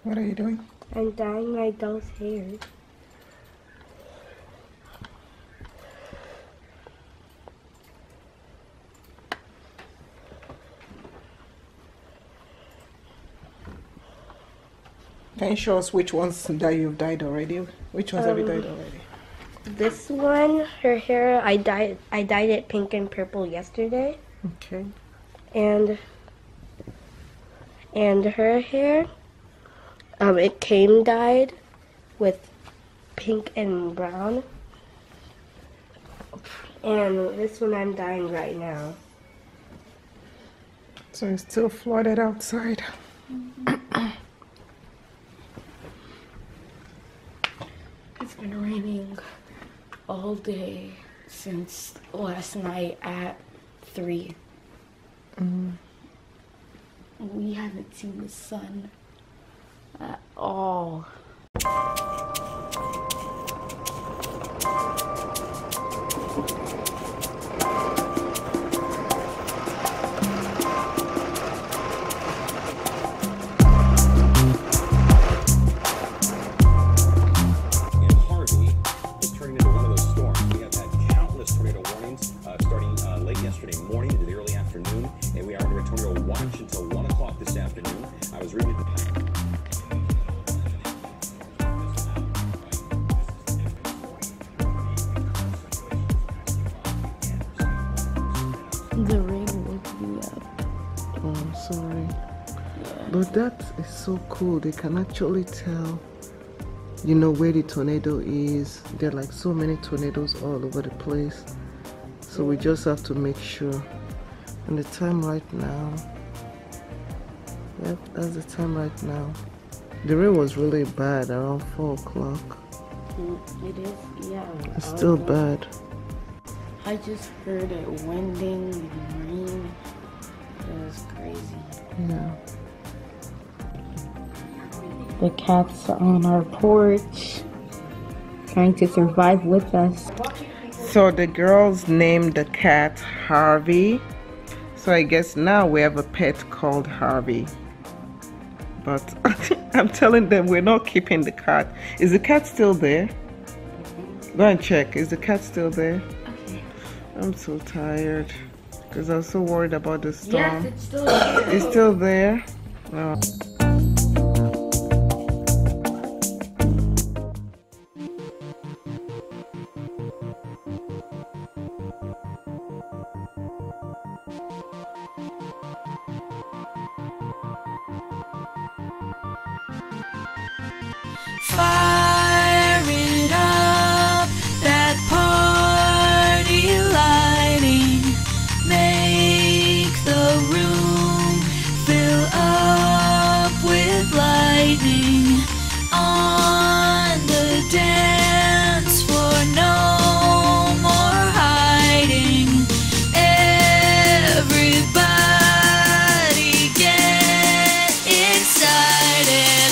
What are you doing? I'm dyeing my doll's hair. Can you show us which ones that you've dyed already? Which ones have you dyed already? This one, her hair, I dyed it pink and purple yesterday. Okay. And her hair, it came dyed with pink and brown. And this one I'm dyeing right now. So it's still flooded outside. It's been raining all day since last night at 3. We haven't seen the sun at all. Yesterday morning into the early afternoon, and we are under a tornado watch until 1 o'clock this afternoon. I was reading The rain woke me up. Oh, I'm sorry. Yeah. But that is so cool. They can actually tell, you know, where the tornado is. There are like so many tornadoes all over the place. So we just have to make sure. And the time right now, yep, that's the time right now. The rain was really bad around 4 o'clock. It is, yeah. It's still bad. I just heard it winding and rain. It was crazy. Yeah. The cats are on our porch, trying to survive with us. So the girls named the cat Harvey. So I guess now we have a pet called Harvey. But I'm telling them we're not keeping the cat. Is the cat still there? Go and check. Is the cat still there? Okay. I'm so tired because I was so worried about the storm. Yes, it's still there. It's still there? Oh. Firing up that party lighting, make the room fill up with lightning. On the dance floor, no more hiding. Everybody get excited.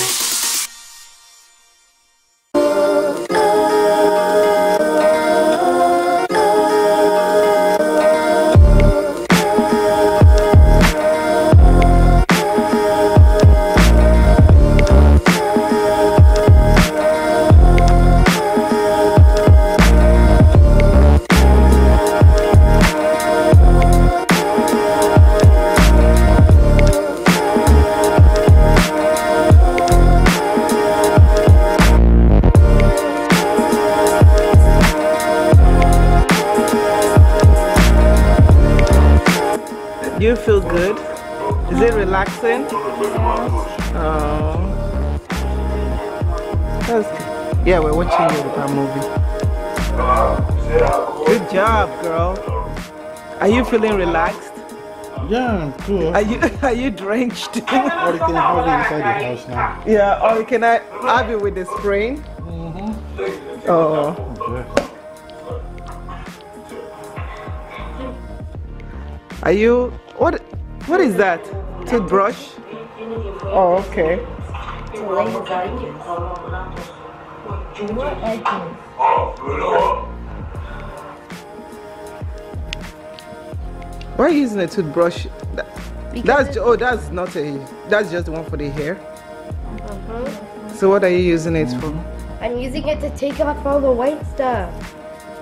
Do you feel good? Is it relaxing? Oh. Yeah, we're watching you with our movie. Good job, girl. Are you feeling relaxed? Yeah, I'm cool. Are you drenched? Or you can have it inside the house now. Yeah, or can I have it with the spring? Oh. Okay. Are you what is that? Toothbrush? Oh, okay. Why are you using a toothbrush? That's not a. That's just the one for the hair. So what are you using it for? I'm using it to take off all the white stuff.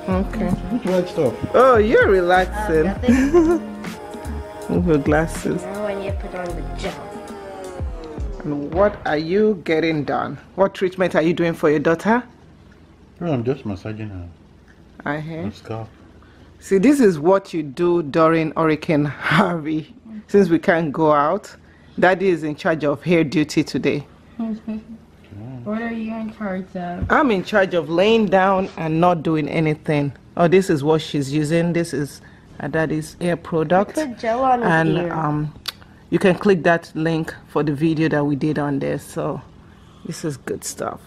Okay. Which white stuff? Oh, you're relaxing. Nothing. With your glasses. Now I need to put on the gel. And what are you getting done? What treatment are you doing for your daughter? Oh, I'm just massaging her. I hear. Scalp. See, this is what you do during Hurricane Harvey. Since we can't go out, Daddy is in charge of hair duty today. What are you in charge of? I'm in charge of laying down and not doing anything. Oh, this is what she's using. This is Daddy's hair product. Put gel on his ear. And you can click that link for the video that we did on there. So this is good stuff.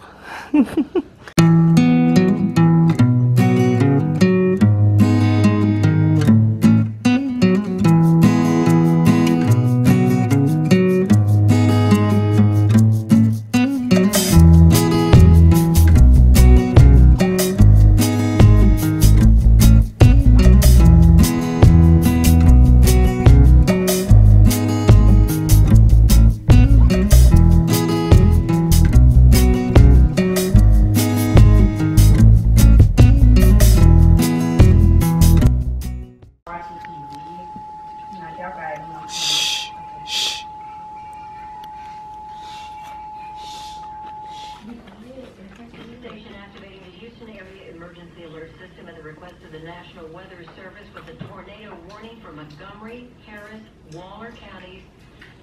Station activating the Houston area emergency alert system at the request of the National Weather Service with a tornado warning for Montgomery, Harris, Waller counties,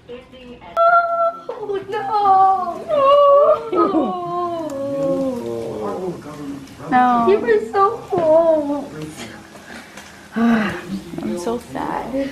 ending at... Oh no! No. You were so cold. I'm so sad.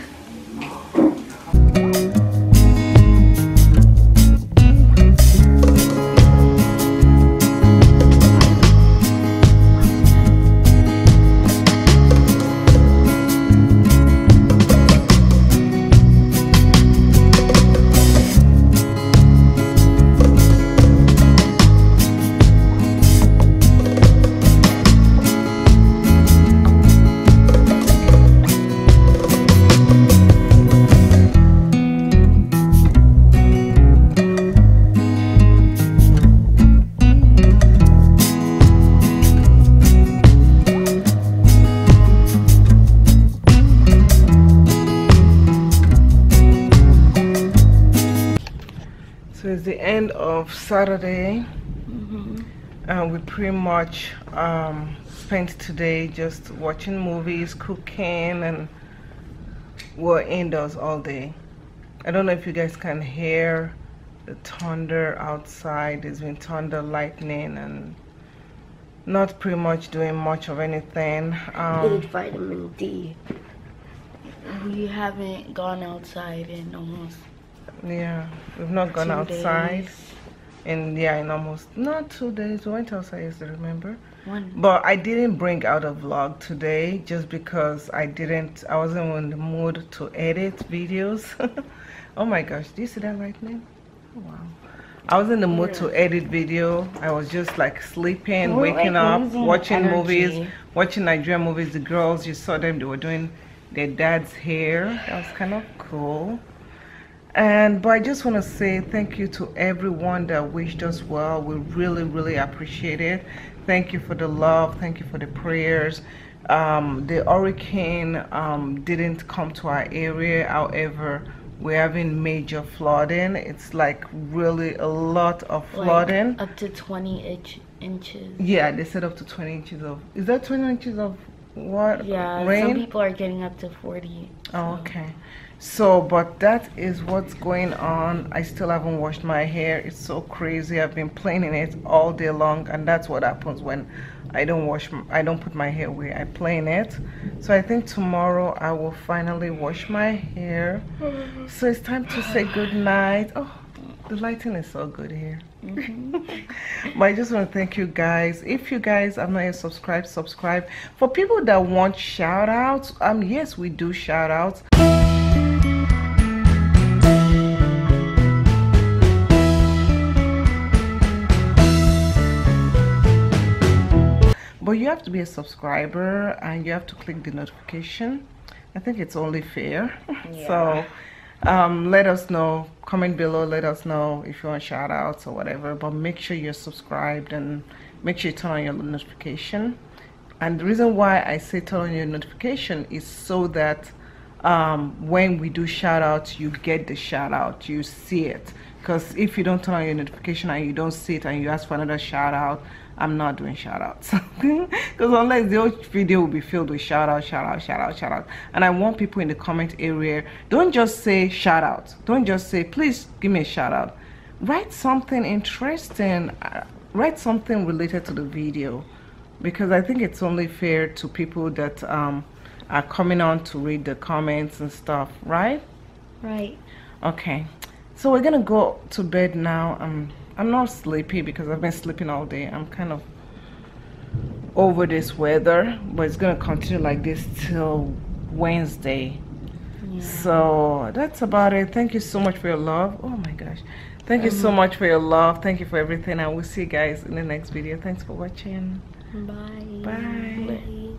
So it's the end of Saturday. We pretty much spent today just watching movies, cooking, and we're indoors all day. I don't know if you guys can hear the thunder outside. There's been thunder, lightning, and not pretty much doing much of anything. Need vitamin D. We haven't gone outside in almost Yeah, we've not gone 2 outside. days. And yeah, in almost not 2 days. We went outside yesterday, remember? One. But I didn't bring out a vlog today just because I wasn't in the mood to edit videos. Oh my gosh, do you see that lightning? Oh, wow. I was in the mood to edit video. I was just like sleeping, We're, waking like, up, losing watching energy. movies, watching Nigerian movies. The girls, you saw them, they were doing their dad's hair. That was kind of cool. But I just want to say thank you to everyone that wished us well. We really appreciate it. Thank you for the love. Thank you for the prayers. The hurricane didn't come to our area. However, we're having major flooding. It's like really a lot of flooding. Like up to 20 inches. Yeah, they said up to 20 inches of... Is that 20 inches of what? Yeah, rain? some people are getting up to 40. Oh, okay. So, but that is what's going on. I still haven't washed my hair. It's so crazy. I've been playing in it all day long, and that's what happens when I don't put my hair away. I play in it. So I think tomorrow I will finally wash my hair. So it's time to say good night. Oh, the lighting is so good here. But I just want to thank you guys. If you guys are not yet subscribed, subscribe. For people that want shout outs, yes, we do shout outs. But you have to be a subscriber and you have to click the notification. I think it's only fair. Yeah. So let us know, comment below, let us know if you want shout outs or whatever, but make sure you're subscribed and make sure you turn on your notification. And the reason why I say turn on your notification is so that when we do shout outs, you get the shout out, you see it. Because if you don't turn on your notification and you don't see it and you ask for another shout out, I'm not doing shout outs. Because unless the whole video will be filled with shout out, shout out, shout out, shout out. And I want people in the comment area, don't just say shout out. Don't just say, please give me a shout out. Write something interesting. Write something related to the video. Because I think it's only fair to people that are coming on to read the comments and stuff, right? Right. Okay. So we're gonna go to bed now. I'm not sleepy because I've been sleeping all day. I'm kind of over this weather, but it's gonna continue like this till Wednesday. Yeah. So that's about it. Thank you so much for your love. Oh my gosh. Thank you so much for your love. Thank you for everything. I will see you guys in the next video. Thanks for watching. Bye. Bye. Bye.